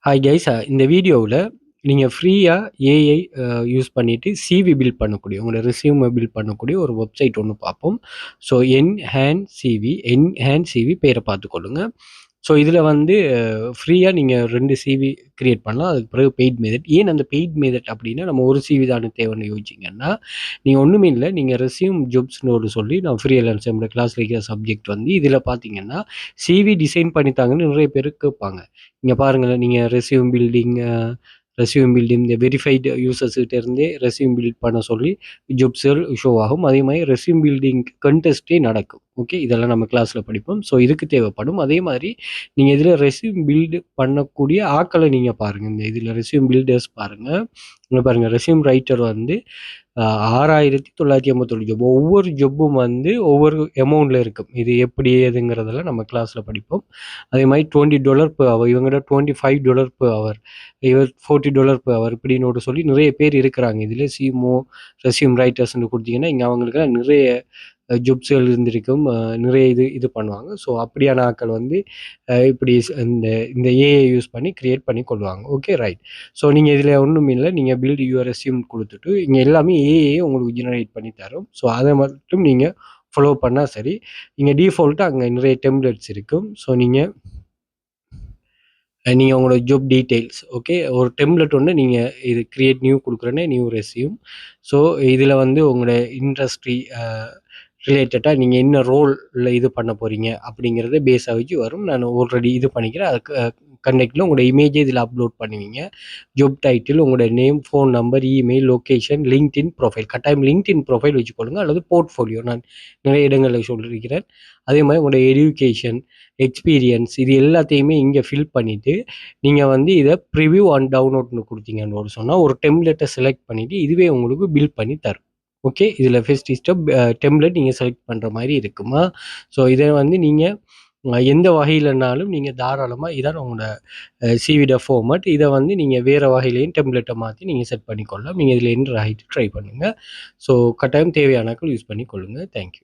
Hi guys, இந்த வீடியோவில் நீங்கள் ஃப்ரீயாக ஏஐ யூஸ் பண்ணிவிட்டு சிவி பில்ட் பண்ணக்கூடிய உங்களோட ரெஸ்யூமை பில்ட் பண்ணக்கூடிய ஒரு வெப்சைட் ஒன்று பார்ப்போம். ஸோ என்ஹேண்ட் சிவி பேரை பார்த்துக்கொள்ளுங்க. ஸோ இதில் வந்து ஃப்ரீயாக நீங்கள் 2 சிவி கிரியேட் பண்ணலாம். அதுக்கு பிறகு பெய்ட் மெத்தட். ஏன் அந்த பெய்ட் மெத்தட் அப்படின்னா, நம்ம ஒரு சிவி தானே தேவைன்னு யோசிச்சிங்கன்னா, நீங்கள் ஒன்றுமே இல்லை, நீங்கள் ரெஸ்யூம் ஜாப்ஸ்னு ஒரு சொல்லி நான் ஃப்ரீலான்ஸ் நம்மளோட கிளாஸில் இருக்கிற சப்ஜெக்ட் வந்து இதில் பார்த்தீங்கன்னா சிவி டிசைன் பண்ணித்தாங்கன்னு நிறைய பேர் கேட்பாங்க. இங்கே பாருங்களேன், நீங்கள் ரெஸ்யூம் பில்டிங் இந்த வெரிஃபைடு யூசர்ஸ்கிட்ட இருந்தே ரெஸ்யூம் பில்ட் பண்ண சொல்லி ஜாப்ஸ்கள் ஷோ ஆகும். அதே மாதிரி ரெஸ்யூம் பில்டிங் கண்டெஸ்ட்டே நடக்கும். ஓகே, இதெல்லாம் நம்ம கிளாஸில் படிப்போம். ஸோ இதுக்கு தேவைப்படும். அதே மாதிரி நீங்கள் இதில் ரெஸ்யூம் பில்டு பண்ணக்கூடிய ஆட்களை நீங்கள் பாருங்கள். இந்த இதில் ரெஸ்யூம் பில்டர்ஸ் பாருங்கள். இங்கே பாருங்கள், ரெஸ்யூம் ரைட்டர் வந்து 6,951 ஜாப். ஒவ்வொரு ஜொப்பும் வந்து ஒவ்வொரு அமௌண்ட்டில் இருக்கும். இது எப்படி ஏதுங்கிறதெல்லாம் நம்ம கிளாஸில் படிப்போம். அதே மாதிரி $20 per hour, இவங்ககிட்ட $25 per hour, இவர் $40 per hour இப்படின்னு சொல்லி நிறைய பேர் இருக்கிறாங்க. இதில் சிமோ ரெஸ்யூம் ரைட்டர்ஸ்ன்னு கொடுத்தீங்கன்னா இங்கே அவங்களுக்கு நிறைய ஜாப்ஸ்கள் இருந்திருக்கும். நிறைய இது பண்ணுவாங்க. ஸோ அப்படியான ஆட்கள் வந்து இப்படி இந்த ஏஐ யூஸ் பண்ணி கிரியேட் பண்ணி கொள்வாங்க. Okay, right. ஸோ நீங்கள் இதில் ஒன்றும் இல்லை, நீங்கள் பில்ட் யுவர் ரெஸ்யூம் கொடுத்துட்டு இங்கே எல்லாமே ஏஐ உங்களுக்கு ஜெனரேட் பண்ணி தரும். ஸோ அதை மட்டும் நீங்கள் ஃபாலோ பண்ணால் சரி. இங்கே டிஃபால்ட்டாக அங்கே நிறைய டெம்ப்ளேட்ஸ் இருக்கும். ஸோ நீங்கள் உங்களோட ஜாப் டீட்டெயில்ஸ், ஓகே, ஒரு டெம்ப்ளேட் ஒன்று நீங்கள் இது கிரியேட் நியூ கொடுக்குறேன்னே நியூ ரெஸ்யூம். ஸோ இதில் வந்து உங்களோட இண்டஸ்ட்ரி ரிலேட்டடாக நீங்கள் என்ன ரோலில் இது பண்ண போகிறீங்க அப்படிங்கிறத பேஸாக வச்சு வரும். நான் ஆல்ரெடி இது பண்ணிக்கிறேன். அதுக்கு கனெக்டில் உங்களோட இமேஜை இதில் அப்லோட் பண்ணுவீங்க. ஜாப் டைட்டில், உங்களோட name, phone number, email, location, LinkedIn profile, கட்டாயம் லிங்க்டின் ப்ரொஃபைல் வச்சுக்கொள்ளுங்க, அல்லது போர்ட்ஃபோலியோ நான் நிறைய இடங்களில் சொல்லியிருக்கிறேன். அதே மாதிரி உங்களோட எஜுகேஷன், எக்ஸ்பீரியன்ஸ், இது எல்லாத்தையுமே இங்கே ஃபில் பண்ணிவிட்டு நீங்கள் வந்து இதை ப்ரிவியூ அண்ட் டவுன்லோட்னு கொடுத்தீங்கன்னு சொன்னால் ஒரு டெம்ப்ளேட்டை செலக்ட் பண்ணிவிட்டு இதுவே உங்களுக்கு பில்ட் பண்ணி தரும். ஓகே, இதில் ஃபர்ஸ்ட் ஸ்டெப் டெம்ப்ளேட் நீங்கள் செலக்ட் பண்ணுற மாதிரி இருக்குமா. ஸோ இதை வந்து நீங்கள் எந்த வகையிலனாலும் நீங்கள் தாராளமாக இதான் உங்களோட சிவிட ஃபார்மட். இதை வந்து நீங்கள் வேறு வகையிலையும் டெம்ப்ளேட்டை மாற்றி நீங்கள் செட் பண்ணிக்கொள்ளலாம். நீங்கள் இதில் என்டர் ஆகிட்டு ட்ரை பண்ணுங்கள். ஸோ கட்டாயம் தேவையானாக்கள் யூஸ் பண்ணிக்கொள்ளுங்கள். தேங்க்யூ.